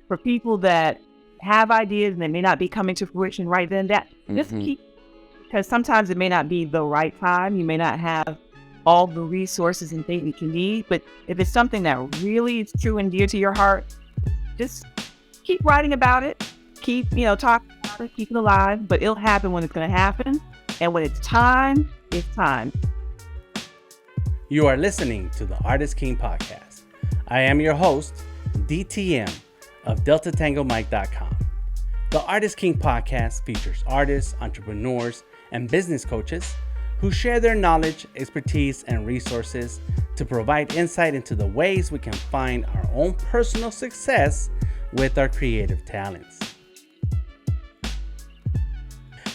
for people that have ideas and they may not be coming to fruition right then, that just keep, because sometimes it may not be the right time. You may not have all the resources and things that you need, but if it's something that really is true and dear to your heart, just keep writing about it, keep, talking about it, keep it alive, but it'll happen when it's going to happen. And when it's time, it's time. You are listening to the Artist King podcast. I am your host, DTM of DeltaTangoMike.com. The Artist King podcast features artists, entrepreneurs, and business coaches who share their knowledge, expertise, and resources to provide insight into the ways we can find our own personal success with our creative talents.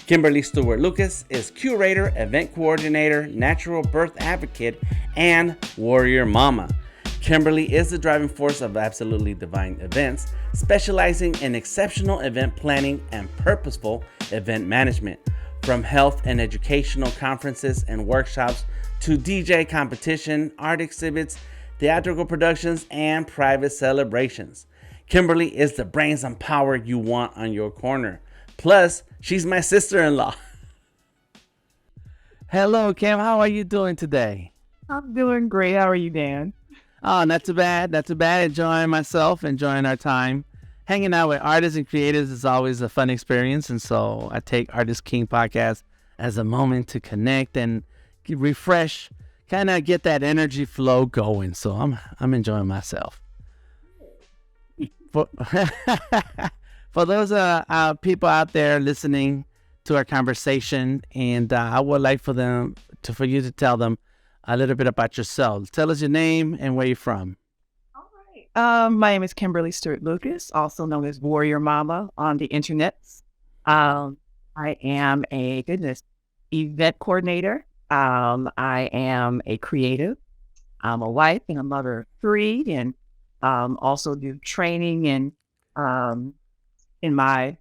Kimberly Stewart-Lucas is curator, event coordinator, natural birth advocate, and warrior mama. Kimberly is the driving force of Absolutely Divine Events, specializing in exceptional event planning and purposeful event management. From health and educational conferences and workshops to DJ competition, art exhibits, theatrical productions, and private celebrations. Kimberly is the brains and power you want on your corner. Plus, she's my sister-in-law. Hello, Kim. How are you doing today? I'm doing great. How are you, Dan? Oh, not too bad. Not too bad. Enjoying myself, enjoying our time. Hanging out with artists and creatives is always a fun experience. And so I take Artist King podcast as a moment to connect and refresh, kind of get that energy flow going. So I'm enjoying myself. For those people out there listening to our conversation, and I would like for you to tell them a little bit about yourself. Tell us your name and where you're from. All right. My name is Kimberly Stewart-Lucas, also known as Warrior Mama on the internet. I am a event coordinator. I am a creative. I'm a wife and a mother of 3, and also do training and in my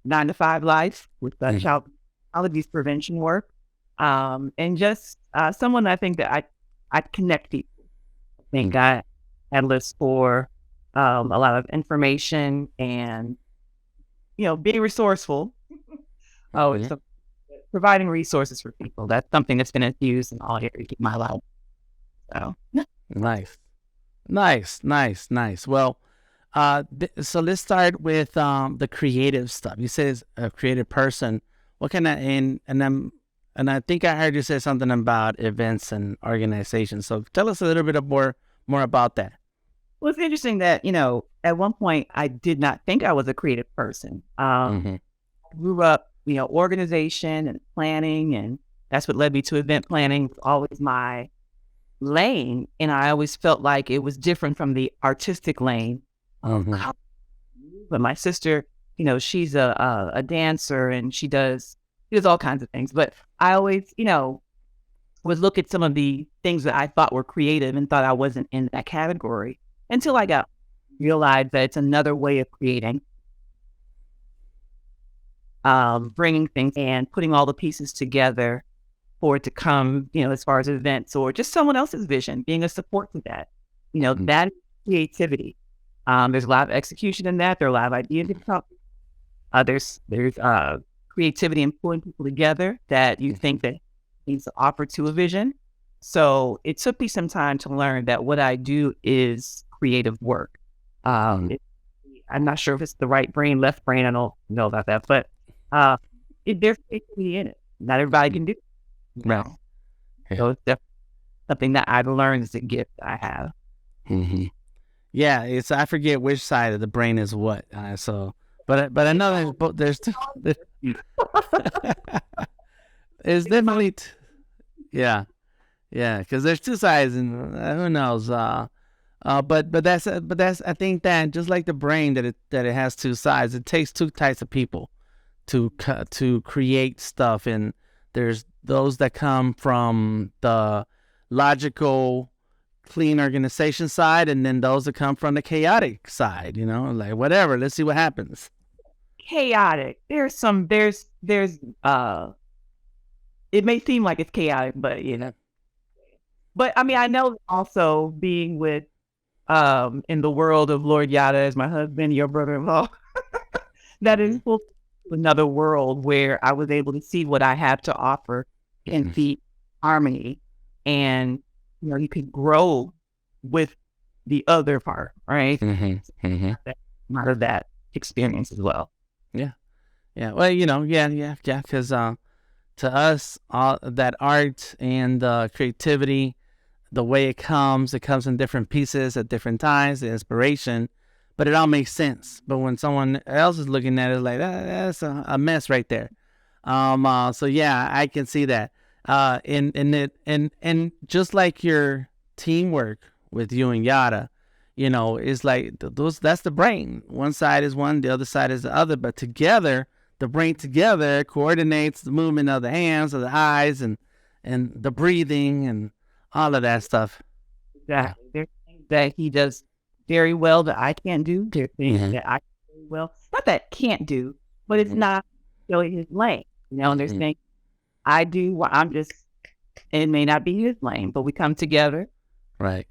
9-to-5 life with child abuse prevention work. And just someone I think that I connect people. I think I catalyst for a lot of information and, being resourceful. So providing resources for people. That's something that's been infused in all areas of my life. So Nice. Well, so let's start with the creative stuff. You said a creative person. What kind of and I think I heard you say something about events and organizations. So tell us a little bit more about that. Well, it's interesting that, at one point I did not think I was a creative person. I grew up, organization and planning, and that's what led me to event planning. It was always my lane. And I always felt like it was different from the artistic lane. But my sister, she's a dancer, and she does all kinds of things. But I always, would look at some of the things that I thought were creative and thought I wasn't in that category until I realized that it's another way of creating, bringing things and putting all the pieces together for it to come, as far as events or just someone else's vision, being a support to that, that is creativity. There's a lot of execution in that. There are a lot of ideas. There's creativity in pulling people together that you think that needs to offer to a vision. So it took me some time to learn that what I do is creative work. I'm not sure if it's the right brain, left brain. I don't know about that, but there's creativity in it. Not everybody can do it. No. So it's definitely something that I've learned is a gift I have. Yeah, I forget which side of the brain is what. But I know there's there's definitely because there's 2 sides, and who knows. But that's I think that just like the brain that it has 2 sides. It takes 2 types of people to create stuff, and there's those that come from the logical, clean organization side, and then those that come from the chaotic side, like whatever, let's see what happens. Chaotic. There's it may seem like it's chaotic, but but I mean, I know also being with in the world of Lord Yada as my husband, your brother-in-law, that is another world where I was able to see what I have to offer in the harmony, and you can grow with the other part, right? Out of that experience as well. Yeah. Well, yeah. Because to us, that art and creativity, the way it comes in different pieces at different times, the inspiration, but it all makes sense. But when someone else is looking at it, like that's a mess right there. So yeah, I can see that. And just like your teamwork with you and Yada, it's like that's the brain. One side is one, the other side is the other, but together, the brain together coordinates the movement of the hands, of the eyes, and the breathing and all of that stuff. Exactly. There's things that he does very well that I can't do. There's things that I do very well, not that can't do, but it's not really his lane. And there's things I do where it may not be his lane, but we come together. Right.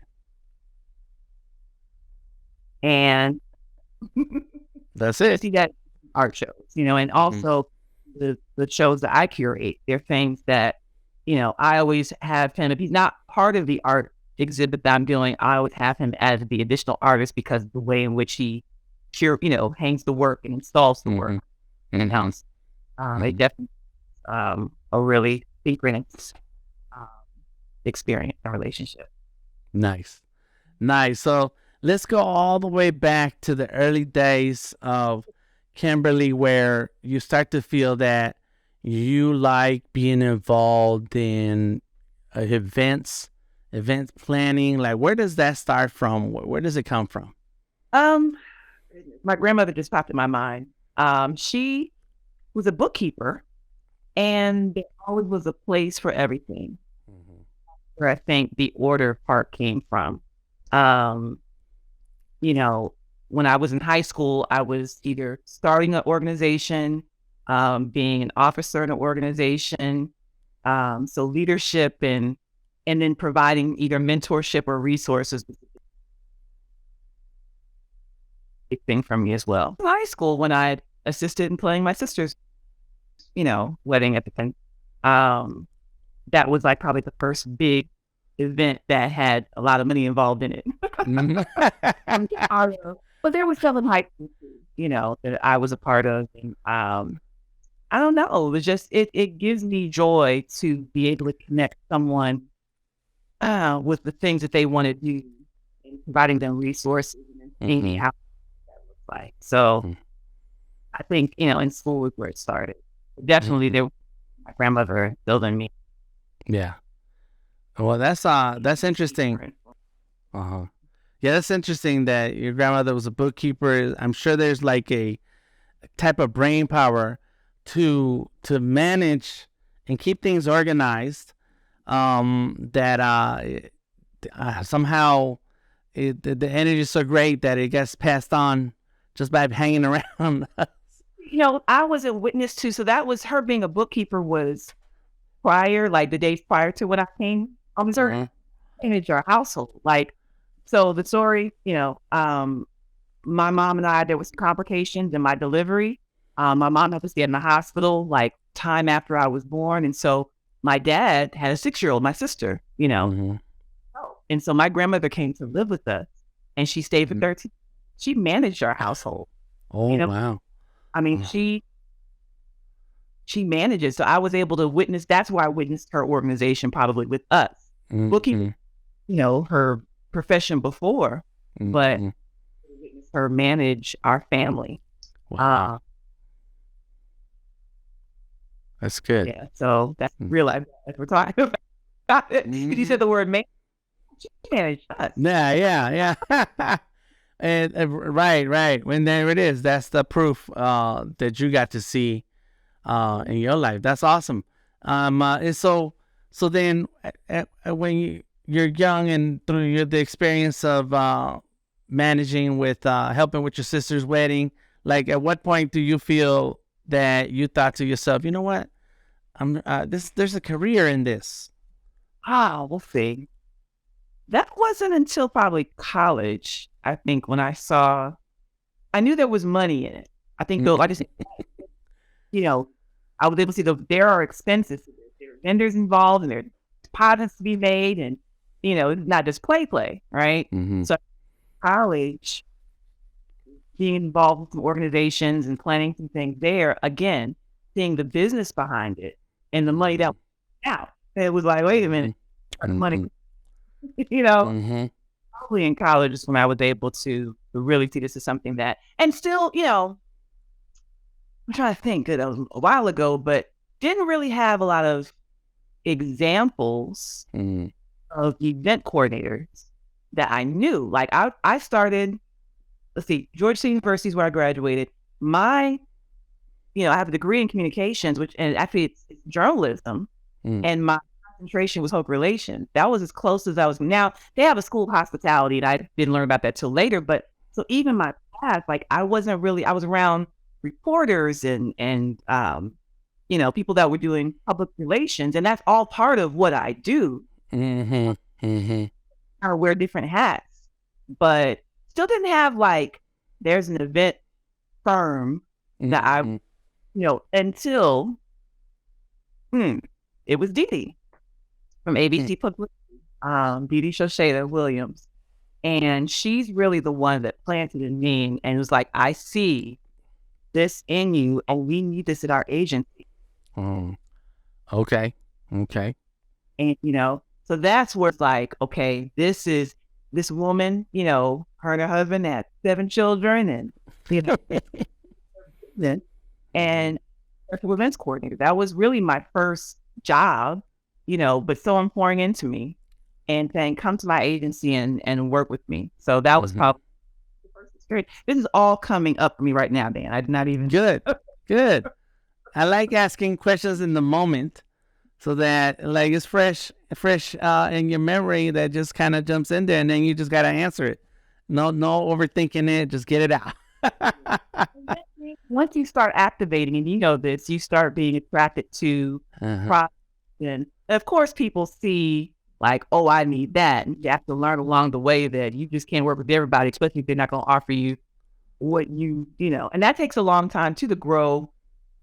And that's it. See that art shows, and also the shows that I curate, they're things that, I always have him, if he's not part of the art exhibit that I'm doing, I always have him as the additional artist because of the way in which he hangs the work and installs the work in house. It definitely a really synchronous experience and relationship. Nice. So let's go all the way back to the early days of Kimberly, where you start to feel that you like being involved in event planning. Like, where does that start from? Where does it come from? My grandmother just popped in my mind. She was a bookkeeper, and there always was a place for everything. Where I think the order part came from. When I was in high school, I was either starting an organization, being an officer in an organization, so leadership and then providing either mentorship or resources. Big thing for me as well. In high school, when I had assisted in planning my sister's, wedding at the time, that was like probably the first big event that had a lot of money involved in it. But there was some in high school, that I was a part of. And I don't know. It was just, it gives me joy to be able to connect someone with the things that they want to do and providing them resources and thinking how that looks like. So I think, in school was where it started. Definitely there was my grandmother building me. Yeah. Well, that's interesting. Yeah, that's interesting that your grandmother was a bookkeeper. I'm sure there's like a type of brain power to manage and keep things organized. That somehow the energy is so great that it gets passed on just by hanging around. I wasn't witness to. So that was her being a bookkeeper was prior, like the days prior to when I came. I was her manage our household. Like, so the story, my mom and I, there was complications in my delivery. My mom had to stay in the hospital like time after I was born. And so my dad had a 6-year-old, my sister, and so my grandmother came to live with us and she stayed for 13. She managed our household. Wow. I mean, she manages. So I was able to witness, that's why I witnessed her organization probably with us. Looking, her profession before, but her manage our family. Wow. That's good. Yeah, so that's real life as we're talking about it. You said the word she managed us. Yeah. And right. When there it is, that's the proof that you got to see in your life. That's awesome. And so then when you're young and through the experience of managing with helping with your sister's wedding, like at what point do you feel that you thought to yourself, you know what, there's a career in this? We'll see. That wasn't until probably college, I think, when I knew there was money in it. I think though, I just, you know, I was able to see there are expenses. There are vendors involved and there are deposits to be made and, it's not just play, right? Mm-hmm. So college, being involved with some organizations and planning some things there, again, seeing the business behind it and the money that was out. It was like, wait a minute, money, Mm-hmm. probably in college is when I was able to really see this as something that, and still, I'm trying to think, that was a while ago, but didn't really have a lot of examples Mm-hmm. of event coordinators that I knew. Like I started, let's see, Georgia State University is where I graduated. I have a degree in communications, and actually it's journalism, and my concentration was public relations. That was as close as I was. Now they have a school of hospitality, and I didn't learn about that till later. But so even my path, like I was around reporters and people that were doing public relations, and that's all part of what I do. Mm-hmm. Mm-hmm. I wear different hats, but still didn't have like there's an event firm that I, until it was Dee Dee from ABC Publicity, Dee Dee Shosheta Williams. And she's really the one that planted in me and was like, I see this in you and we need this at our agency. Okay. And, so that's where it's like, okay, this woman, her and her husband had 7 children and, and events coordinator. That was really my first job, but someone pouring into me and saying, come to my agency and work with me. So that was probably the first experience. This is all coming up for me right now, Dan. I did not even. Good. I like asking questions in the moment so that like it's fresh in your memory that just kind of jumps in there and then you just got to answer it. No overthinking it. Just get it out. Once you start activating, and this, you start being attracted to products. And of course, people see like, oh, I need that. And you have to learn along the way that you just can't work with everybody, especially if they're not going to offer you what and that takes a long time too to grow,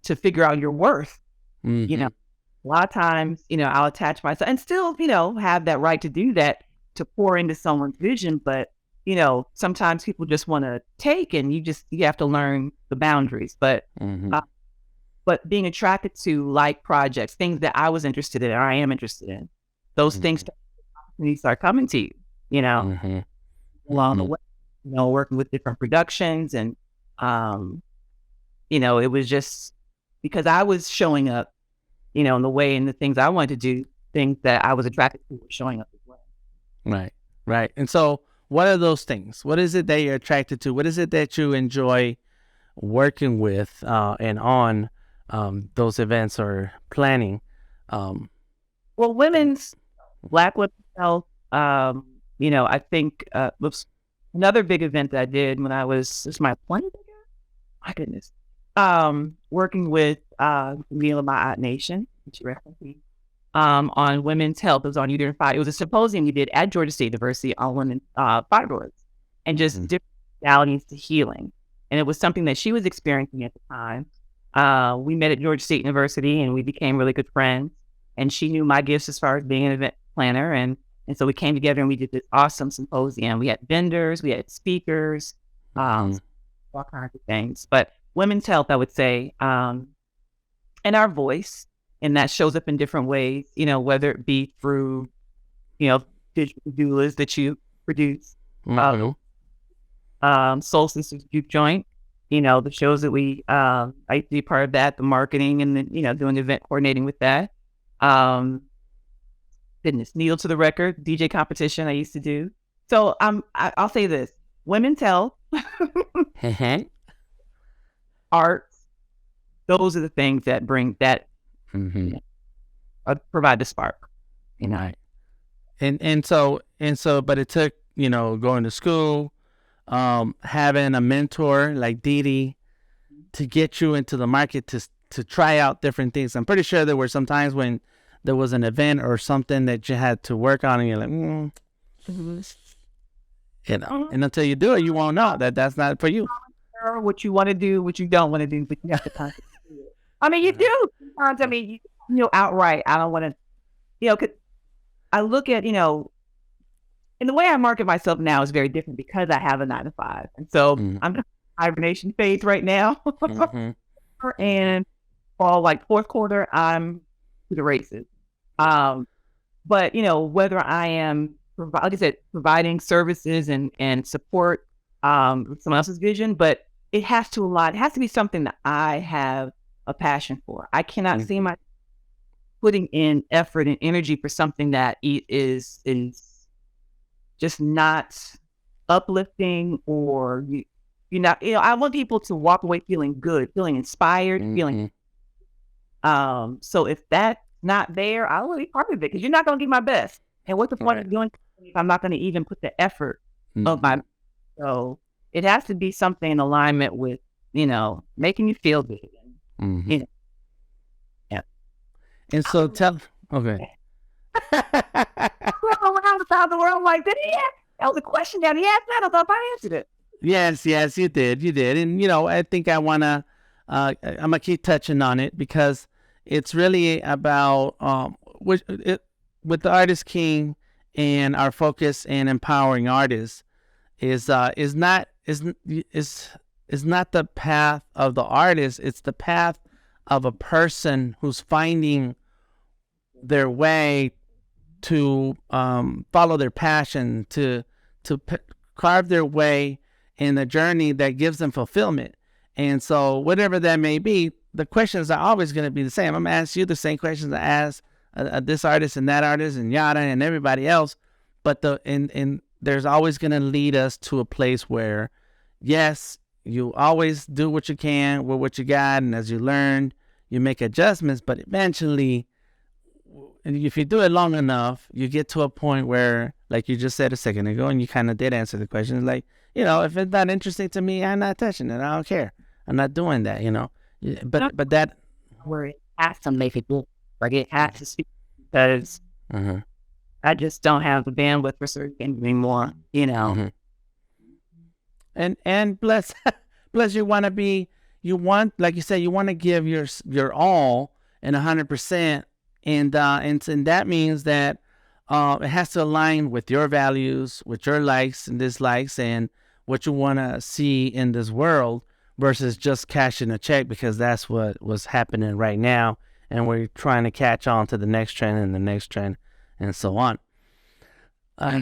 to figure out your worth. A lot of times, I'll attach myself and still, have that right to do that, to pour into someone's vision. But, sometimes people just want to take, and you have to learn the boundaries. But, but being attracted to like projects, things that I was interested in, or I am interested in, those things start coming to you, along the way, working with different productions. And, it was just because I was showing up, in the way and the things I wanted to do, things that I was attracted to were showing up as well. Right. And so what are those things? What is it that you're attracted to? What is it that you enjoy working with and on those events or planning? Well, Black women's health, I think was another big event that I did when I was, this is my 20th, my goodness, working with Mila My Nation, on women's health. It was on uterine fibroids. It was a symposium we did at Georgia State University on women's fibroids and just different modalities to healing. And it was something that she was experiencing at the time. We met at Georgia State University and we became really good friends. And she knew my gifts as far as being an event planner. And so we came together and we did this awesome symposium. We had vendors, we had speakers, all kinds of things. But women's health, I would say, and our voice, and that shows up in different ways, whether it be through, digital doulas that you produce, Soul Sisters Juke Joint, the shows that we, I used to be part of that, the marketing and then, doing event coordinating with that. Goodness, Needle to the Record, DJ competition I used to do. So I'll say this, women's health, arts, those are the things that bring that, provide the spark, Right. And so, but it took, going to school, having a mentor like Dee Dee to get you into the market to try out different things. I'm pretty sure there were some times when there was an event or something that you had to work on and you're like, You know, and until you do it, you won't know that that's not for you. What you want to do, what you don't want to do, but you have to constantly do it. I mean, you do. Sometimes, I mean, outright, I don't want to, 'cause I look at, and the way I market myself now is very different because I have a 9 to 5. And so I'm in hibernation phase right now. And fall like fourth quarter, I'm to the races. But, whether I am, like I said, providing services and support someone else's vision, but it has to align. It has to be something that I have a passion for. I cannot see my putting in effort and energy for something that is just not uplifting, or you're not. I want people to walk away feeling good, feeling inspired, feeling. So if that's not there, I will be part of it because you're not going to get my best. And what's the point of doing if I'm not going to even put the effort of my? So it has to be something in alignment with, making you feel good. Yeah. And so okay. Around the world like that. Yeah, that was a question that he asked. I thought I answered it. Yes, you did. And, I think I'm going to keep touching on it because it's really about, with the Artist King and our focus in empowering artists is not the path of the artist. It's the path of a person who's finding their way to follow their passion, to carve their way in a journey that gives them fulfillment. And so whatever that may be, the questions are always going to be the same. I'm going to ask you the same questions I ask this artist and that artist and yada and everybody else. But there's always going to lead us to a place where, yes, you always do what you can with what you got. And as you learn, you make adjustments. But eventually, if you do it long enough, you get to a point where, like you just said a second ago, and you kind of did answer the question, like, if it's not interesting to me, I'm not touching it. I don't care. I'm not doing that, But that where it has to make it good, like it has to speak, because I just don't have the bandwidth for certain things anymore, And plus you want, like you said, you want to give your all and 100%. And that means that it has to align with your values, with your likes and dislikes, and what you want to see in this world, versus just cashing a check, because that's what was happening right now, and we're trying to catch on to the next trend and the next trend, and so on.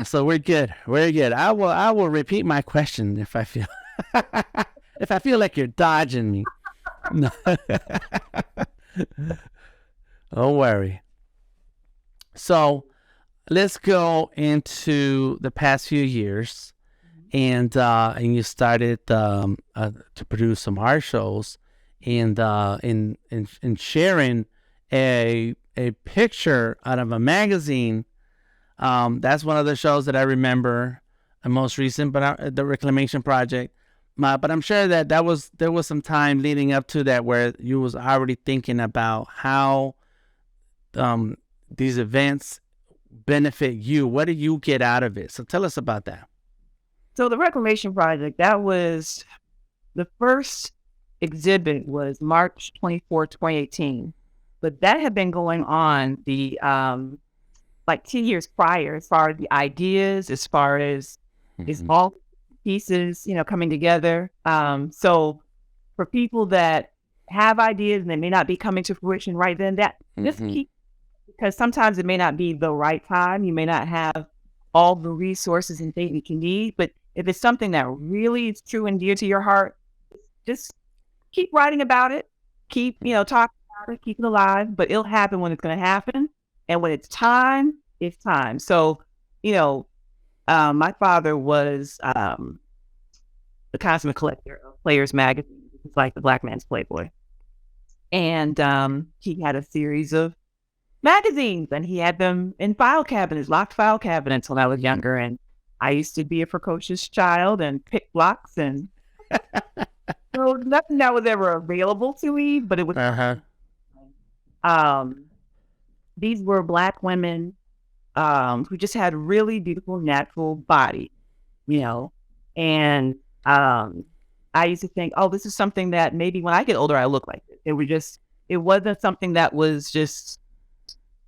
So we're good. I will repeat my question if I feel like you're dodging me. Don't worry. So let's go into the past few years, and you started to produce some art shows, and in sharing a picture out of a magazine. That's one of the shows that I remember, the most recent, but the Reclamation Project. But I'm sure that there was some time leading up to that where you was already thinking about how these events benefit you. What do you get out of it? So tell us about that. So the Reclamation Project, that was the first exhibit was March 24, 2018. But that had been going on the like 2 years prior, as far as the ideas, as far as it's all pieces, coming together. So for people that have ideas and they may not be coming to fruition right then, that just keep, because sometimes it may not be the right time. You may not have all the resources and things you need, but if it's something that really is true and dear to your heart, just keep writing about it, keep, talking about it, keep it alive, but it'll happen when it's going to happen. And when it's time, it's time. So, my father was the consummate collector of Players magazine. It's like the Black man's Playboy. And he had a series of magazines, and he had them in file cabinets, locked file cabinets when I was younger. And I used to be a precocious child and pick blocks, and so nothing that was ever available to me, but it was these were Black women who just had really beautiful natural body, and I used to think, oh, this is something that maybe when I get older, I look like this. It wasn't something that was just,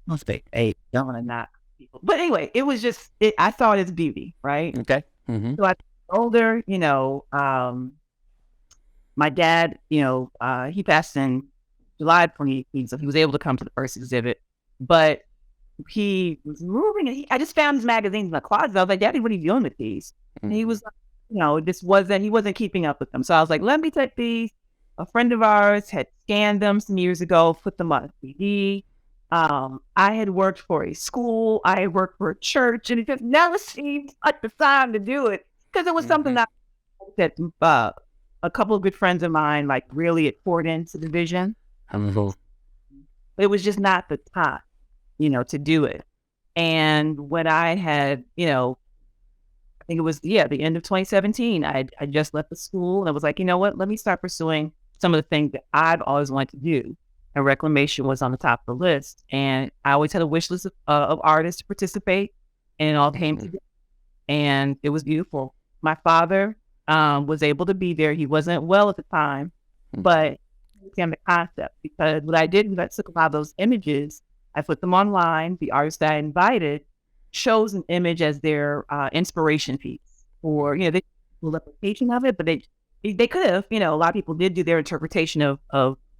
let's say, hey, don't want to knock people. But anyway, it was just, I thought it's beauty, right? Okay. Mm-hmm. So I got older, my dad, he passed in July 2018, so he was able to come to the first exhibit, but he was moving, and I just found his magazines in the closet. I was like, Daddy, what are you doing with these? Mm-hmm. And he was like, he wasn't keeping up with them. So I was like, let me take these. A friend of ours had scanned them some years ago, put them on a CD. I had worked for a school. I had worked for a church, and it just never seemed like the time to do it because it was something that a couple of good friends of mine like really had poured into the vision. It was just not the time, to do it. And when I had, I think it was, the end of 2017, I just left the school, and I was like, you know what, let me start pursuing some of the things that I've always wanted to do. And reclamation was on the top of the list. And I always had a wish list of artists to participate, and it all came together. And it was beautiful. My father was able to be there. He wasn't well at the time, but he understand the concept, because what I did was I took a lot of those images, I put them online. The artists that I invited chose an image as their inspiration piece, or they did a replication of it, but they could have, a lot of people did do their interpretation of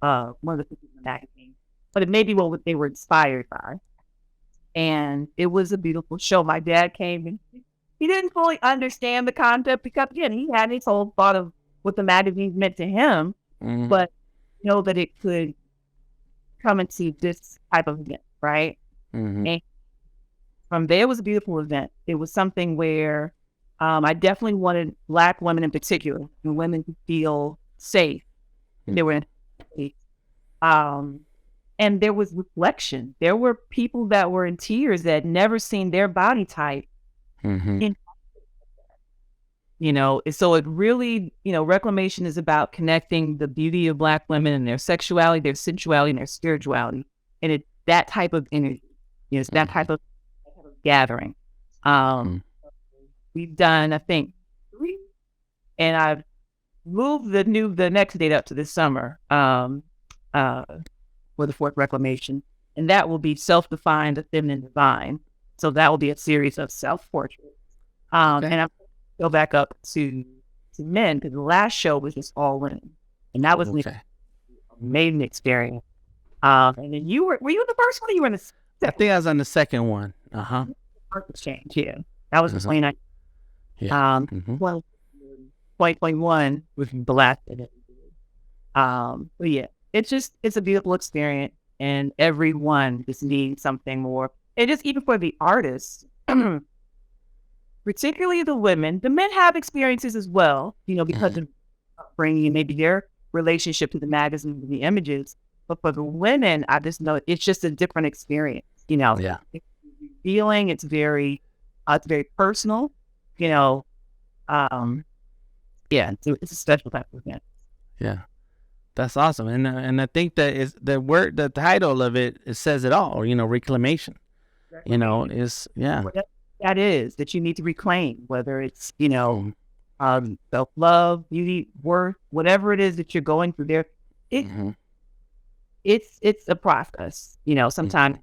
one of the pieces in the magazine, but it may be what they were inspired by. And it was a beautiful show. My dad came, and he didn't fully understand the concept, because again, he had his whole thought of what the magazine meant to him, but that it could come and see this type of event, right? And from there, it was a beautiful event. It was something where I definitely wanted Black women in particular, and women to feel safe. They were in and there was reflection. There were people that were in tears that had never seen their body type. So it really, reclamation is about connecting the beauty of Black women and their sexuality, their sensuality, and their spirituality. And it's that type of energy. It's that type of gathering. We've done, I think, 3, and I've moved the next date up to this summer for the 4th reclamation, and that will be Self-Defined, the Feminine Divine. So that will be a series of self-portraits. And I'm go back up to men, because the last show was just all women, and that was an amazing experience. And then were you in the first one, or you were in the second? I think I was on the second one. First exchange, yeah. That was the 29th. Yeah. 2021 was the last event. But yeah, it's a beautiful experience, and everyone just needs something more. And just even for the artists, particularly the women, the men have experiences as well, because of upbringing and maybe their relationship to the magazine and the images. But for the women, I just know it's just a different experience. Yeah. It's feeling, it's very personal. It's a special type of event. Yeah, that's awesome. And I think that is the title of it says it all. Reclamation. Is that is that you need to reclaim, whether it's self-love, beauty, worth, whatever it is that you're going through there. It's a process. Sometimes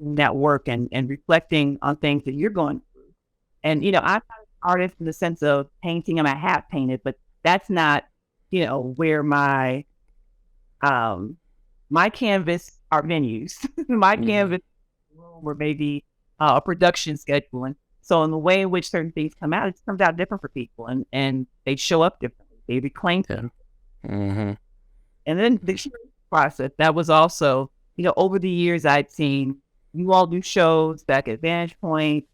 that work and reflecting on things that you're going through. And I'm not an artist in the sense of painting. I have painted, but that's not where my canvas are venues. My canvas room, or maybe a production scheduling. So in the way in which certain things come out, it comes out different for people, and they show up differently. They reclaim things. And then the process, that was also, over the years, I'd seen you all do shows back at Vantage Point,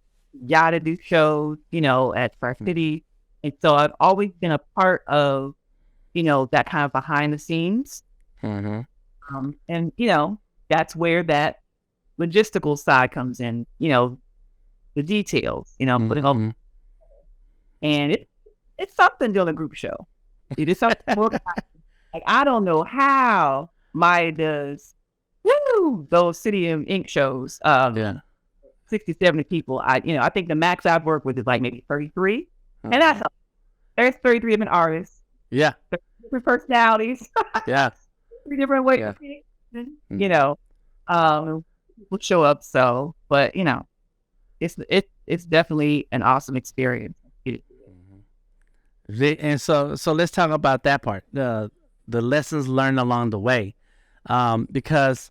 Yada do shows, at Far City. And so I've always been a part of, that kind of behind the scenes. And, that's where that logistical side comes in, the details, putting all, and it's something doing a group show. It is something like, I don't know how Maya does those City of Ink shows. 60, 70 people. I think the max I've worked with is like maybe 33. And that's there's 33 different artists. Yeah. Different personalities. Yeah. 3 different ways. Yeah. You know, will show up. So, but it's definitely an awesome experience. And so let's talk about that part, the lessons learned along the way, because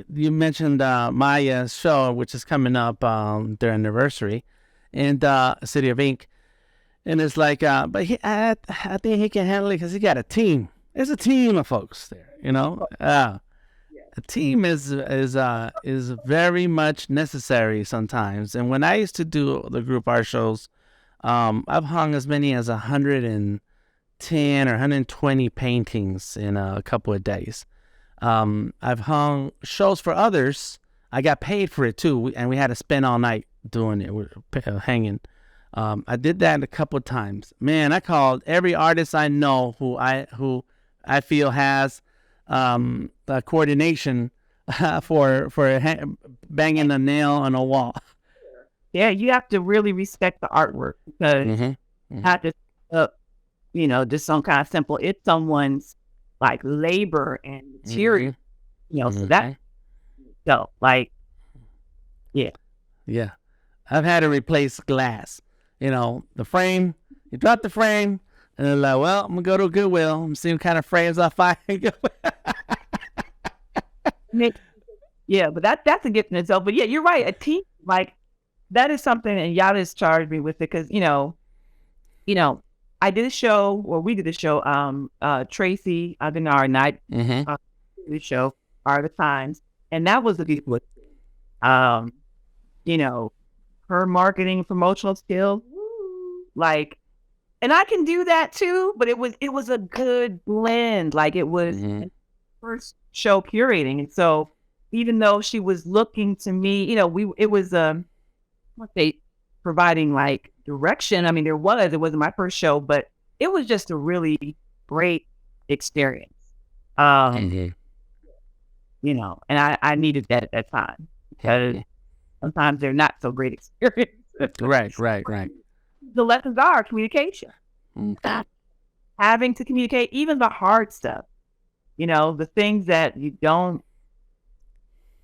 you mentioned Maya's show, which is coming up their anniversary, in City of Ink, and it's like, but I think he can handle it because he got a team. There's a team of folks there, A team is very much necessary sometimes. And when I used to do the group art shows, I've hung as many as 110 or 120 paintings in a couple of days. I've hung shows for others. I got paid for it too, and we had to spend all night doing it. We're hanging. I did that a couple of times. Man, I called every artist I know who I feel has coordination for banging a nail on a wall. Yeah, you have to really respect the artwork because not just just some kind of simple. It's someone's like labor and material. So that yeah. I've had to replace glass. The frame. You drop the frame, and they're like, "Well, I'm gonna go to Goodwill. I'm seeing what kind of frames I find." Yeah, but that's a gift in itself. But yeah, you're right. A team like that is something, and y'all just charged me with it because I did a show, or we did a show. Tracy Aguinar and I did the show Art of the Times, and that was a beautiful. Her marketing promotional skills, like, and I can do that too. But it was a good blend. Like it was first show curating, and so even though she was looking to me, it was providing like direction. I mean, it wasn't my first show, but it was just a really great experience. And I needed that at that time because sometimes they're not so great experiences. Right. The lessons are communication. Having to communicate, even the hard stuff. The things that you don't.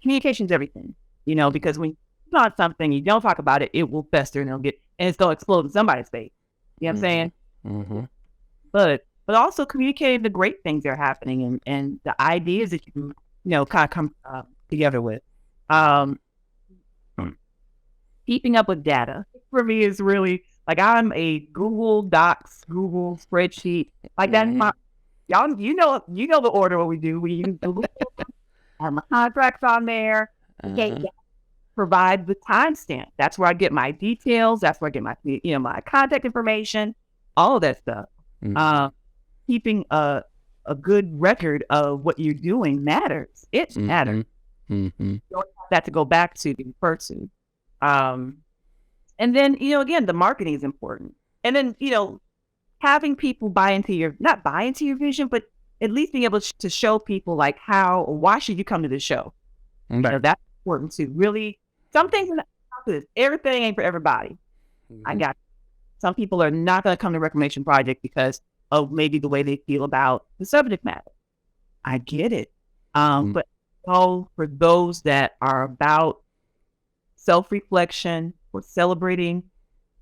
Communication's everything. Because when you're on something, you don't talk about it, it will fester and it's gonna explode in somebody's face. You know what I'm saying? Mm-hmm. But also communicating the great things that are happening and the ideas that you kind of come together with. Keeping up with data for me is really like I'm a Google Docs, Google spreadsheet. Like that's my y'all. The order what we do. We use Google. I have my contracts on there. Provide the timestamp. That's where I get my details. That's where I get my my contact information. All of that stuff. Keeping a good record of what you're doing matters. It matters. You don't have that to go back to the person. And then, again, the marketing is important. And then, having people not buy into your vision, but at least being able to show people like how, or why should you come to the show? That's important too. Really, some things, everything ain't for everybody. I got some people are not going to come to Reclamation Project because of maybe the way they feel about the subject matter. I get it. But for those that are about self-reflection or celebrating,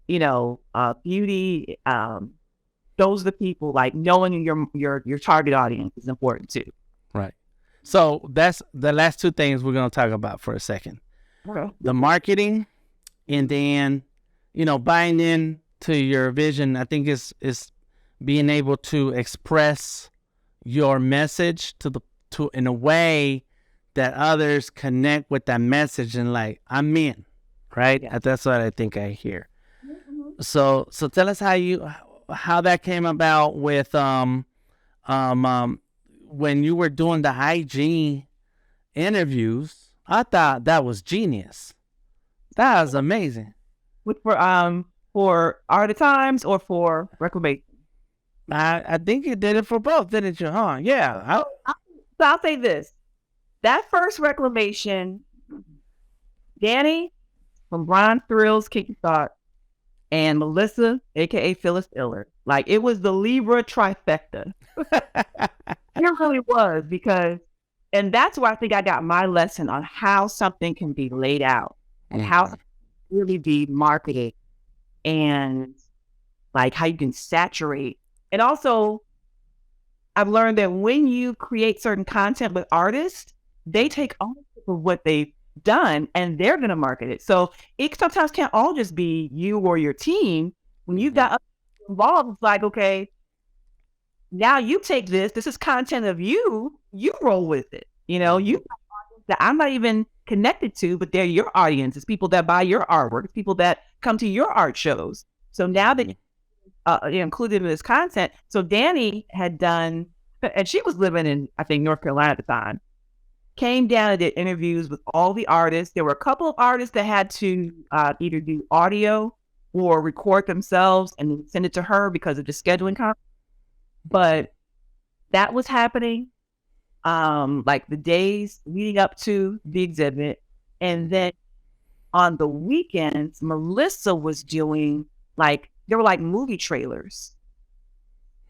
beauty, those are the people, like knowing your target audience is important too. Right. So that's the last two things we're going to talk about for a second. Okay. The marketing, and then, buying in to your vision. I think is being able to express your message in a way that others connect with that message and like, I'm in, right? Yeah. That's what I think I hear. Mm-hmm. So tell us how that came about with when you were doing the IG interviews. I thought that was genius. That was amazing. For Art of Times or for Reclamation? I think you did it for both, didn't you? Huh? Yeah. So I'll say this. That first Reclamation, Danny from Ron Thrills, Kick Your Thought, and Melissa, aka Phyllis Iller. Like, it was the Libra trifecta. It really was, because, and that's where I think I got my lesson on how something can be laid out and how it can really be marketed, and like how you can saturate. And also, I've learned that when you create certain content with artists, they take ownership of what they've done and they're going to market it. So it sometimes can't all just be you or your team. When you've got others involved, it's like, okay, now you take this is content of you roll with it. You know, you that I'm not even connected to, but they're your audience. It's people that buy your artwork. It's people that come to your art shows. So now that you're included in this content. So Danny had done, and she was living in, I think, North Carolina at the time, came down and did interviews with all the artists. There were a couple of artists that had to either do audio or record themselves and then send it to her because of the scheduling conflict. But that was happening like the days leading up to the exhibit. And then on the weekends, Melissa was doing like, there were like movie trailers.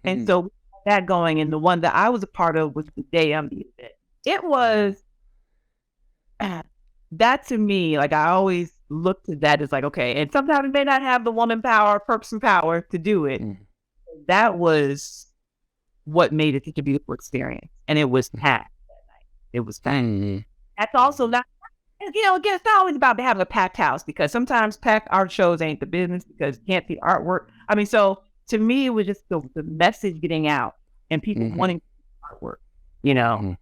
And so that going, and the one that I was a part of was the day of the event. It was, that to me, like I always looked at that as like, okay, and sometimes it may not have the woman power, purpose and power to do it. That was what made it such a beautiful experience. And it was packed that night. It was packed. That's also not, you know, again, it's not always about having a packed house, because sometimes packed art shows ain't the business because you can't see artwork. I mean, so to me, it was just the message getting out and people wanting artwork, you know?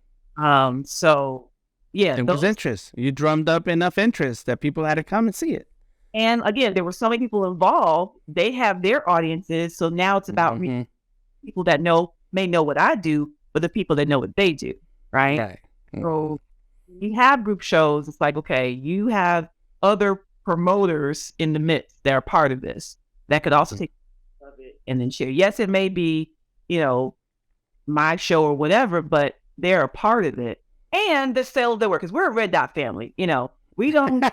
So yeah. It was interest. You drummed up enough interest that people had to come and see it. And again, there were so many people involved. They have their audiences. So now it's about people that may know what I do, but the people that know what they do. Right. So you have group shows. It's like, okay, you have other promoters in the midst that are part of this that could also take of it and then share. Yes, it may be, you know, my show or whatever, but they're a part of it. And the sale of their work, because we're a Red Dot family, you know, we don't,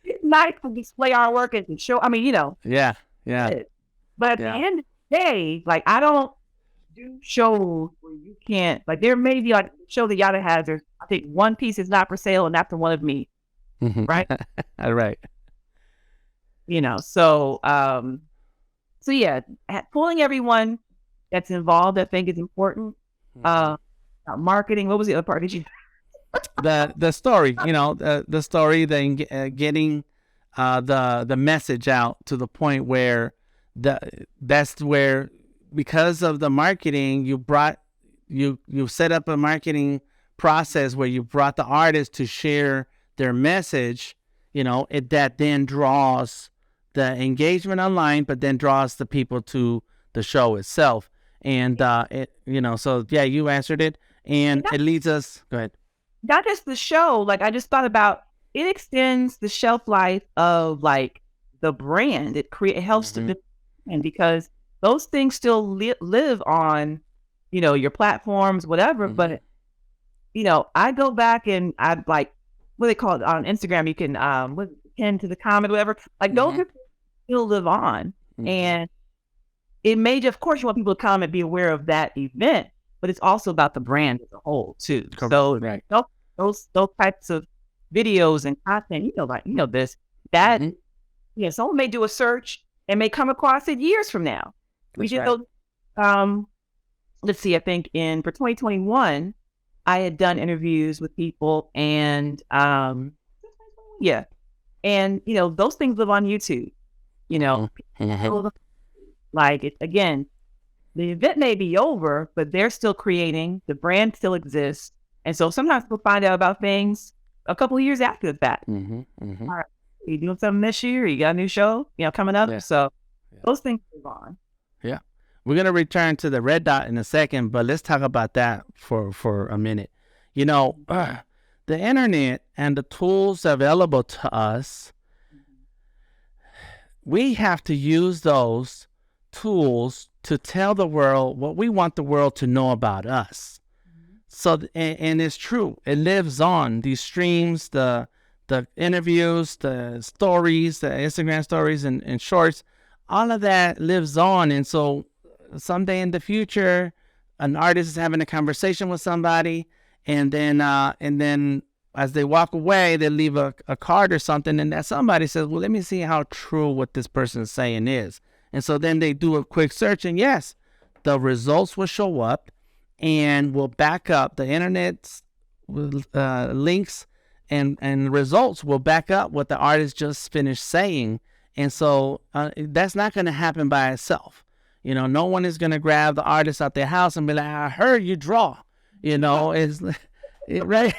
it's nice to display our work and to show, I mean, you know. Yeah. But at the end of the day, like, I don't do shows where you can't, like, there may be like a show that Yada has, there's, I think one piece is not for sale and that's the one of me. Right? Right. You know, so yeah, pulling everyone that's involved, I think is important. Marketing, what was the other part? Did you? the story, you know, the story, then getting the message out to the point where that's where, because of the marketing, you set up a marketing process where you brought the artist to share their message, you know, that then draws the engagement online, but then draws the people to the show itself. And it, you know, so yeah, you answered it, and it leads us. Go ahead. Not just the show. Like, I just thought about it extends the shelf life of like the brand. It helps to, and because those things still live on, you know, your platforms, whatever. But you know, I go back and I like, what they call it on Instagram. You can pin to the comment, whatever. Like those still live on, and it may just, of course, you want people to come and be aware of that event, but it's also about the brand as a whole too. So those types of videos and content, you know, like, you know, that someone may do a search and may come across it years from now. We did those. Let's see, I think for 2021, I had done interviews with people, and and you know, those things live on YouTube. You know, like, it, again, the event may be over, but they're still creating. The brand still exists, and so sometimes people find out about things a couple of years after the fact. All right, you doing something this year? You got a new show, you know, coming up? So those things live on. Yeah, we're gonna return to the Red Dot in a second, but let's talk about that for a minute. You know, the internet and the tools available to us, we have to use those tools to tell the world what we want the world to know about us. So, and it's true, it lives on. These streams, the the interviews, the stories, the Instagram stories and shorts, all of that lives on. And so someday in the future, an artist is having a conversation with somebody, and then as they walk away, they leave a card or something, and that somebody says, well, let me see how true what this person is saying is. And so then they do a quick search, and yes, the results will show up and will back up the internet's links, and results will back up what the artist just finished saying. And so that's not going to happen by itself. No one is going to grab the artist out their house and be like, I heard you draw. Right?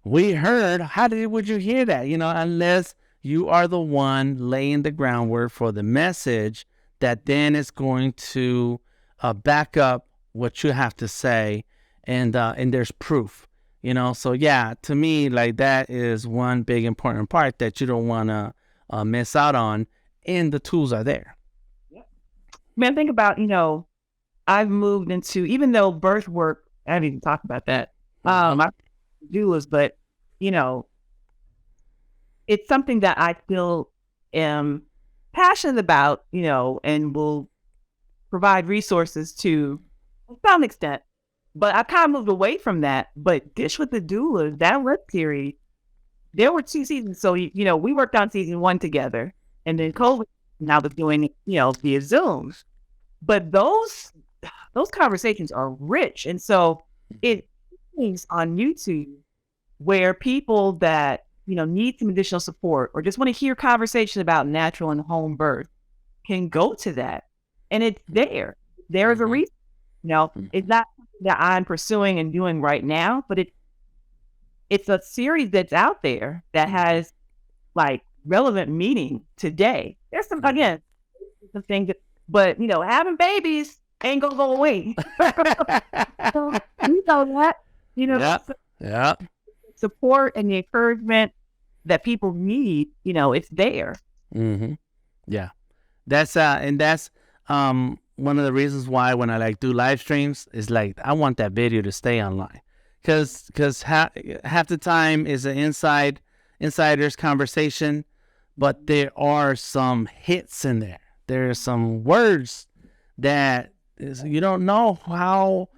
We heard. Would you hear that? Unless you are the one laying the groundwork for the message that then is going to back up what you have to say, and there's proof. So yeah, to me, like, that is one big important part that you don't want to miss out on, and the tools are there. Man, think about, I've moved into, even though birth work, I didn't even talk about that. I doulas, but it's something that I still am passionate about, and will provide resources to some extent. But I kind of moved away from that. But Dish with the Doulas, that web series, there were 2 seasons. So, we worked on season 1 together, and then COVID now was doing, via Zoom. But those conversations are rich. And so it is on YouTube where people that, need some additional support or just want to hear conversation about natural and home birth can go to that. And it's there. There is a reason. It's not something that I'm pursuing and doing right now, but it's a series that's out there that has like relevant meaning today. There's some things that, but having babies ain't gonna go away. So, that, Yeah. support and the encouragement that people need, it's there. Mm-hmm. Yeah. That's one of the reasons why when I do live streams is like, I want that video to stay online, because half the time is an insider's conversation, but there are some hits in there. There are some words that you don't know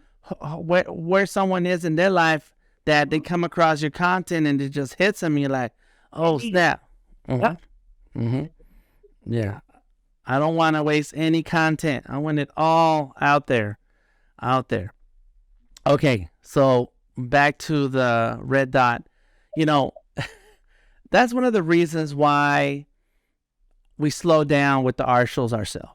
where someone is in their life, that they come across your content and it just hits them. And you're like, oh snap. Mm-hmm. Mm-hmm. Yeah. I don't want to waste any content. I want it all out there. Okay, so back to the red dot. That's one of the reasons why we slow down with the art shows ourselves.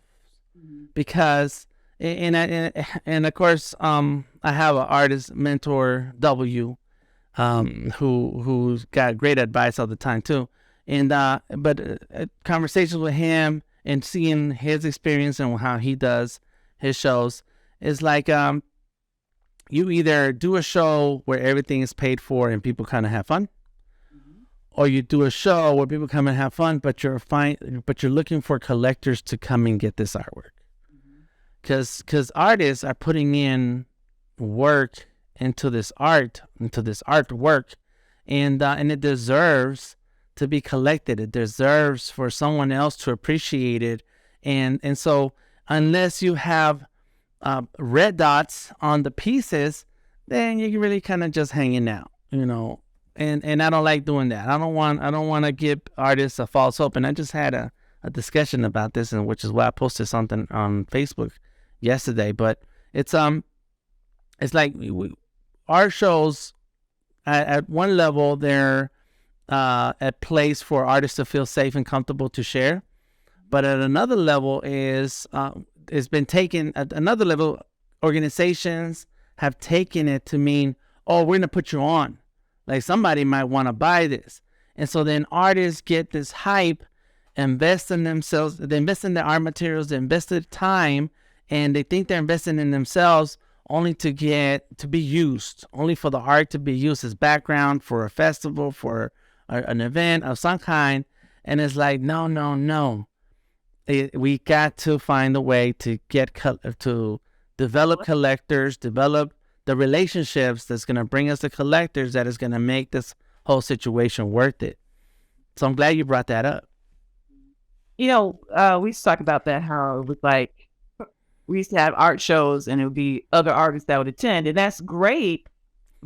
Because, and of course, I have an artist mentor, W, who's got great advice all the time too. And but conversations with him and seeing his experience and how he does his shows is like, you either do a show where everything is paid for and people kind of have fun, or you do a show where people come and have fun, but you're looking for collectors to come and get this artwork, because artists are putting in work into this artwork, and it deserves to be collected. It deserves for someone else to appreciate it. And so unless you have red dots on the pieces, then you're really kind of just hanging out, and I don't like doing that. I don't want to give artists a false hope. And I just had a discussion about this, and which is why I posted something on Facebook yesterday. But it's like art shows at one level, they're a place for artists to feel safe and comfortable to share, but at another level it's been taken at another level. Organizations have taken it to mean, oh, we're gonna put you on, like somebody might want to buy this, and so then artists get this hype, invest in themselves, they invest in their art materials, they invest in time, and they think they're investing in themselves only to be used, only for the art to be used as background for a festival, for an event of some kind. And it's like, no. We got to find a way to to develop collectors, develop the relationships that's going to bring us the collectors, that is going to make this whole situation worth it. So I'm glad you brought that up. We used to talk about that, how it was like, we used to have art shows and it would be other artists that would attend, and that's great.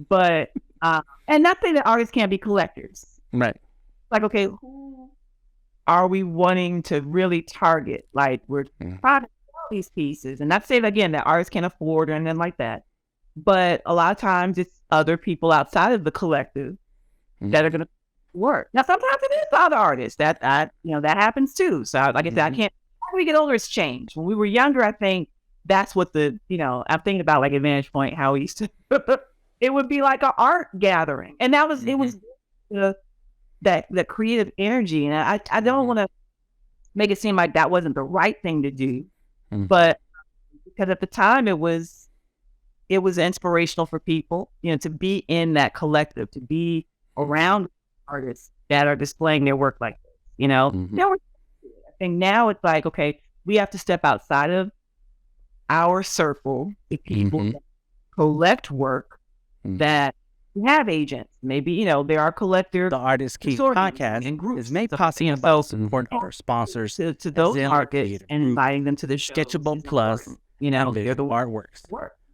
But, and not saying that artists can't be collectors. Right. Like, okay, who are we wanting to really target? Like, we're trying to sell these pieces. And not saying, again, that artists can't afford or anything like that. But a lot of times it's other people outside of the collective that are going to work. Now, sometimes it is other artists that happens too. So, like I said, I can't, as we get older, it's changed. When we were younger, I think that's what I'm thinking about, like, at Vantage Point, how we used to, it would be like an art gathering. And that was, it was that creative energy. And I don't want to make it seem like that wasn't the right thing to do, but because at the time it was inspirational for people, to be in that collective, to be around artists that are displaying their work like this, I think now it's like, okay, we have to step outside of our circle, the people that collect work, that have agents. Maybe, there are collectors. The Artist Key podcast and groups is made possible by support our sponsors to those artists and inviting them to the show. Sketchable Plus, they're the artworks.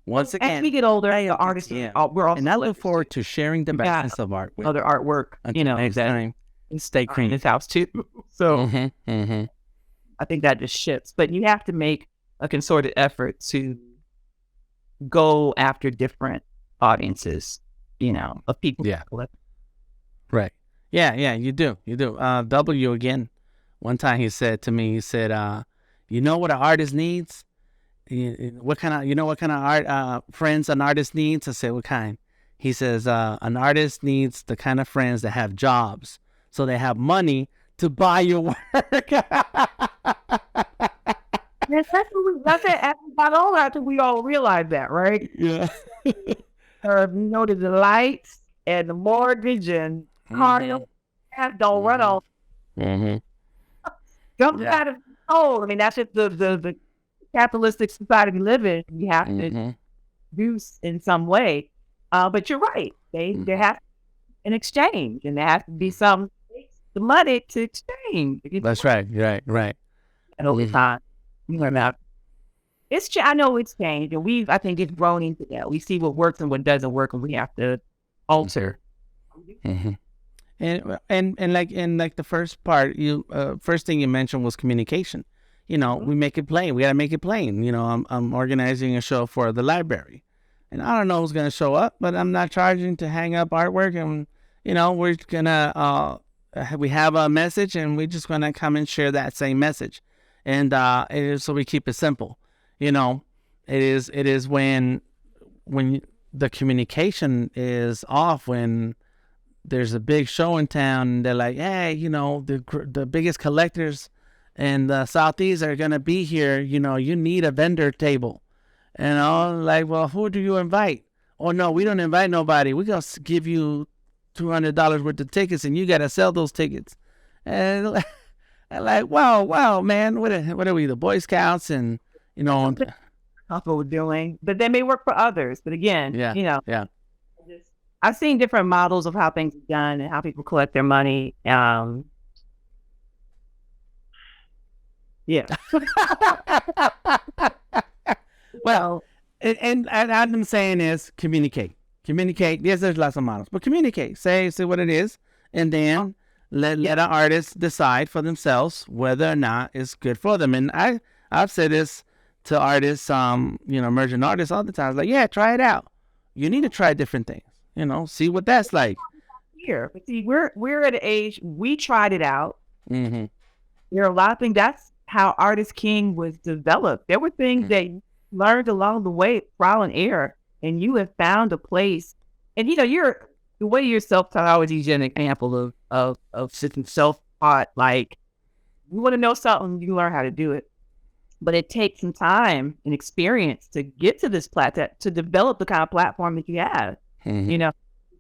Once again, as we get older, the artists, we're all. And I look forward to sharing the best of art with other artwork. Next time. Stay In cream. this house too. So I think that just shifts. But you have to make a concerted effort to go after different audiences, of people. Yeah. Right. Yeah, you do. W again. One time he said to me, what an artist needs? What kind of art friends an artist needs? I said, what kind? He says, an artist needs the kind of friends that have jobs, so they have money to buy your work. That's it. As we got older, I think we all realized that, right? Yeah. The lights and the mortgage and car don't run off. Don't out of control. I mean, that's just the capitalistic society we live in. You have to use in some way. But you're right. There has to be an exchange, and there has to be the money to exchange. That's right. Right. And over time, you learn that. I know it's changed, and I think it's grown into that. We see what works and what doesn't work, and we have to alter. And like the first part, first thing you mentioned was communication. We make it plain. We gotta make it plain. I'm organizing a show for the library, and I don't know who's gonna show up, but I'm not charging to hang up artwork, and we're gonna we have a message, and we're just gonna come and share that same message, and it is, so we keep it simple. It is when the communication is off, when there's a big show in town and they're like, hey, the biggest collectors in the Southeast are going to be here. You need a vendor table. Like, well, who do you invite? Oh, no, we don't invite nobody. We're going to give you $200 worth of tickets, and you got to sell those tickets. And like, wow, man, what are we, the Boy Scouts? And, that's what we're doing. But they may work for others. But again, yeah. I've seen different models of how things are done and how people collect their money. Yeah. Well, and I'm saying is communicate. Yes, there's lots of models, but communicate. Say what it is, and then let an artist decide for themselves whether or not it's good for them. And I've said this to artists, emerging artists all the time. It's like, yeah, try it out. You need to try different things. See what that's like. Here, but see, we're at an age, we tried it out. Mm-hmm. There are a lot of things. That's how Artist King was developed. There were things that you learned along the way, trial and error, and you have found a place. And you're the way you're self-taught. I always use an example of sitting self-taught. Like, you want to know something, you learn how to do it. But it takes some time and experience to get to this platform, to develop the kind of platform that you have.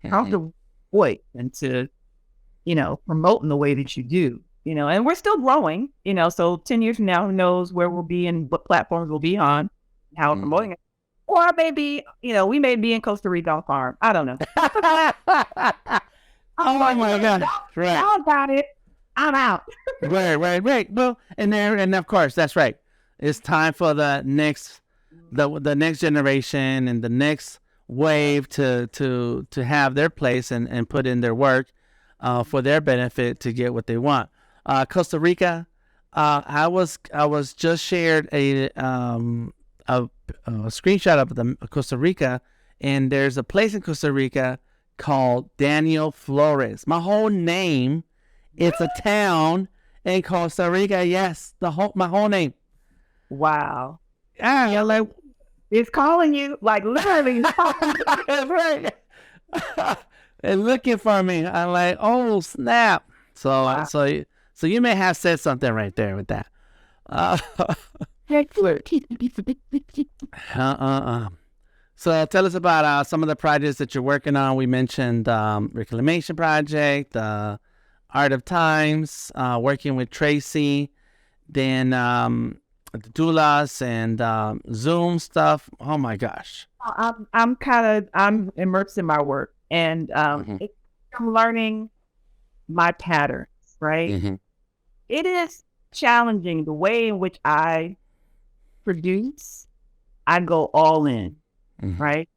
How to voice and to, promote in the way that you do, and we're still growing, so 10 years from now, who knows where we'll be and what platforms we'll be on, how we're promoting it. Or maybe, we may be in Costa Rica on farm. I don't know. Oh my God. Right. Y'all got it. I'm out. Right. Well, and of course, that's right. It's time for the next generation and the next wave to have their place and put in their work for their benefit to get what they want. Costa Rica, I was just shared a screenshot of the Costa Rica, and there's a place in Costa Rica called Daniel Flores. My whole name, it's a town in Costa Rica. Yes, my whole name. Wow. Yeah, like it's calling you, like literally. That's right. And looking for me. I'm like, oh snap. So Wow. so you may have said something right there with that. So tell us about some of the projects that you're working on. We mentioned Reclamation Project, Art of Times, working with Tracy, then the doulas and Zoom stuff. Oh my gosh. I'm immersed in my work, and I'm learning my patterns, right? It is challenging the way in which I produce. I go all in, right?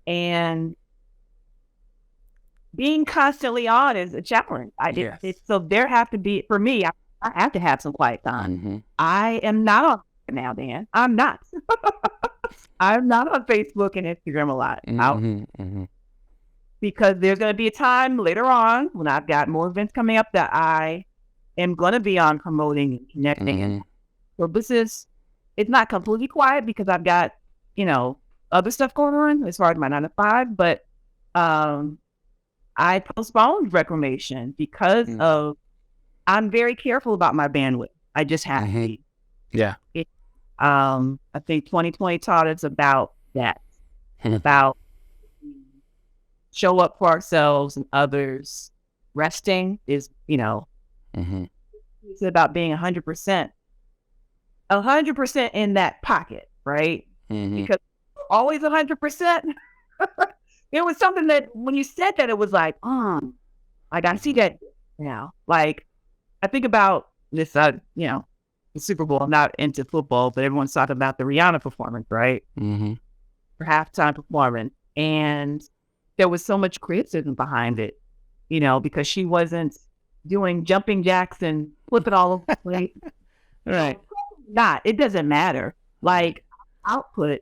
And being constantly on is a challenge. So there have to be, for me, I have to have some quiet time. I am not on now, Dan. I'm not. I'm not on Facebook and Instagram a lot. Because there's going to be a time later on when I've got more events coming up that I am going to be on promoting and connecting. So this is, it's not completely quiet because I've got, other stuff going on as far as my 9 to 5, but I postponed Reclamation because of, I'm very careful about my bandwidth. I just have to be. Yeah. I think 2020 taught us about that, about show up for ourselves and others. Resting is, it's about being 100% in that pocket, right? Because always 100%. It was something that when you said that, it was like, I see that now. Like, I think about this, the Super Bowl. I'm not into football, but everyone's talking about the Rihanna performance, right? For halftime performance. And there was so much criticism behind it, because she wasn't doing jumping jacks and flipping all over the place. Right. It doesn't matter. Like, output,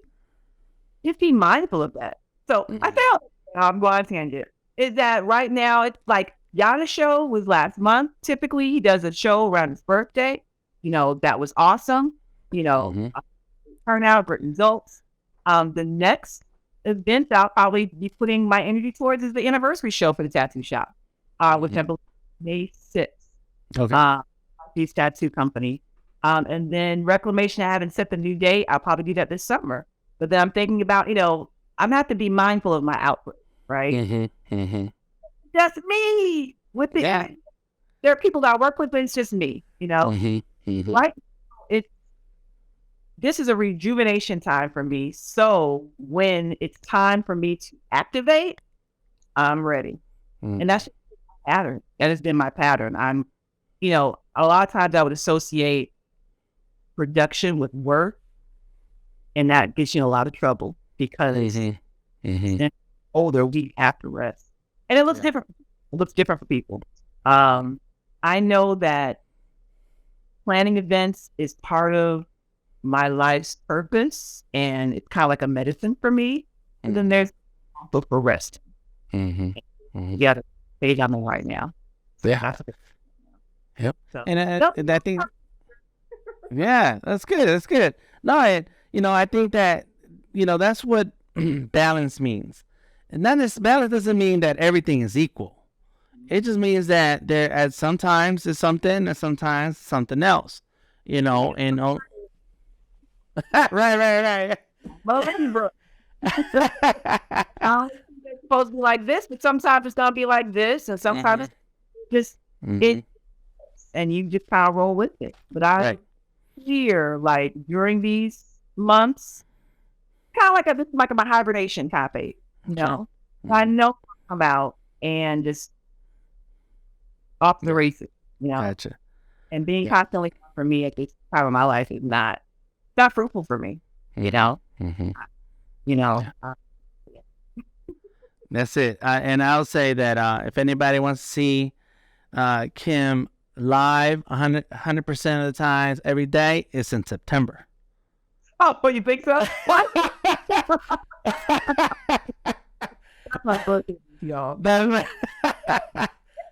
just be mindful of that. So I felt, I'm going on tangent, is that right now, it's like, Yana's show was last month. Typically, he does a show around his birthday. That was awesome. Turnout, great results. The next event I'll probably be putting my energy towards is the anniversary show for the tattoo shop, which I believe May 6th. Okay. These tattoo company. And then Reclamation, I haven't set the new date. I'll probably do that this summer. But then I'm thinking about, I'm going to have to be mindful of my output, right? That's me. There are people that I work with, but it's just me, Right? This is a rejuvenation time for me. So when it's time for me to activate, I'm ready. And that's my pattern. That has been my pattern. I'm, a lot of times I would associate production with work, and that gets you in a lot of trouble because then older, we have to rest. And it looks different. It looks different for people. I know that planning events is part of my life's purpose, and it's kind of like a medicine for me. And then there's also for rest. You got to stay on the right now. Yeah. Yep. So, and I think, yeah, that's good. That's good. No, I think that, that's what balance means. And balance doesn't mean that everything is equal. It just means that sometimes it's something and sometimes it's something else, and right. Well, bro. It's supposed to be like this, but sometimes it's gonna be like this, and sometimes it's just and you just kind of roll with it. But I hear like during these months, kind of this is like my hibernation type phase, I know I'll come out and just off the races, you know. Gotcha. And being constantly for me at this time of my life is not fruitful for me, you know. Mm-hmm. You know. That's it. And I'll say that if anybody wants to see Kim live 100% of the times every day, it's in September. Oh, you think so? What? My birthday, y'all.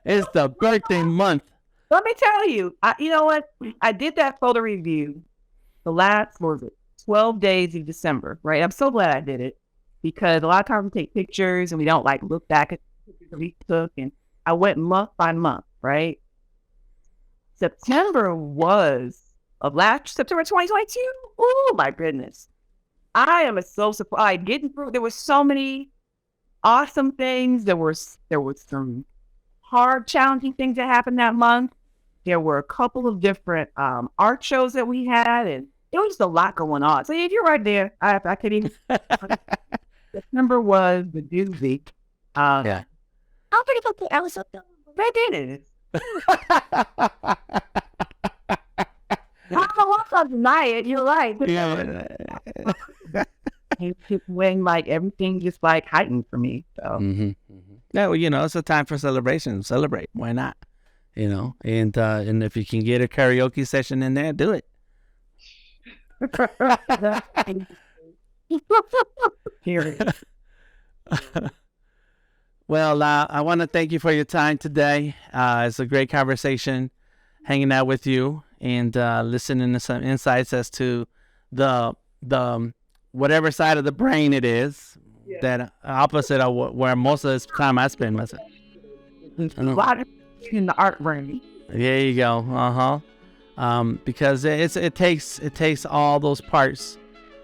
It's the birthday month. Let me tell you, you know what? I did that photo review the last, 12 days of December, right? I'm so glad I did it because a lot of times we take pictures and we don't like look back at the pictures we took. And I went month by month, right? September September 2022. Oh my goodness. I am so surprised getting through. There were so many awesome things. There was some hard, challenging things that happened that month. There were a couple of different art shows that we had, and it was just a lot going on. So if you're right there, I could even. September was the doozy. Yeah. I'll forget about the Alice up there. They did it. I don't want to deny it. You're right. Yeah. When like everything just like heightened for me. So. Mm-hmm. Mm-hmm. Yeah, well, it's a time for celebration. Celebrate. Why not? And if you can get a karaoke session in there, do it. Well, I want to thank you for your time today. It's a great conversation hanging out with you and listening to some insights as to the whatever side of the brain it is, that opposite of where most of the time I spend myself. A lot in the art brain. There you go. Because it takes all those parts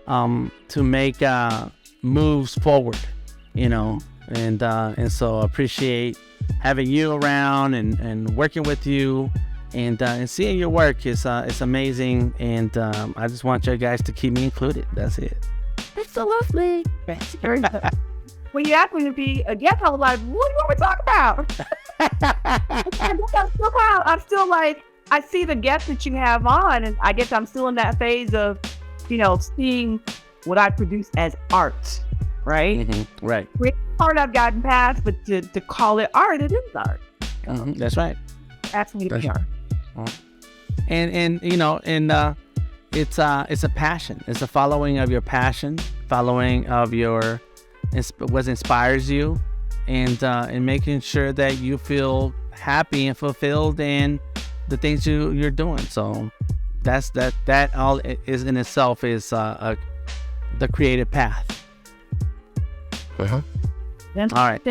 to make moves forward, and so appreciate having you around and working with you and seeing your work is amazing, and I just want you guys to keep me included. That's it. That's so lovely. When you asked me to be a guest, I was like, what do you want me to talk about? I'm still like, I see the guests that you have on, and I guess I'm still in that phase of, seeing what I produce as art, right? Mm-hmm. Right. Art I've gotten past, but to call it art, it is art. Mm-hmm. That's right. Ask me to be art. And it's a passion. It's a following of your passion, following of what inspires you, and making sure that you feel happy and fulfilled in the things you're doing. So that all is in itself is the creative path. Uh-huh. All right.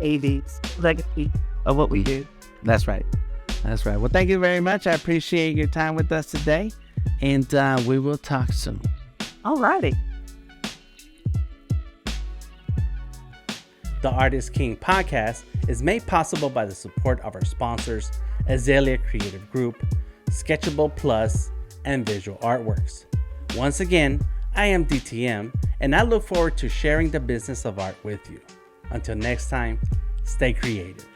AV's legacy of what we do. That's right. Well, thank you very much. I appreciate your time with us today, and we will talk soon. All righty. The Artist King podcast is made possible by the support of our sponsors, Azalea Creative Group, Sketchable Plus, and Visual Artworks. Once again, I am DTM, and I look forward to sharing the business of art with you. Until next time, stay creative.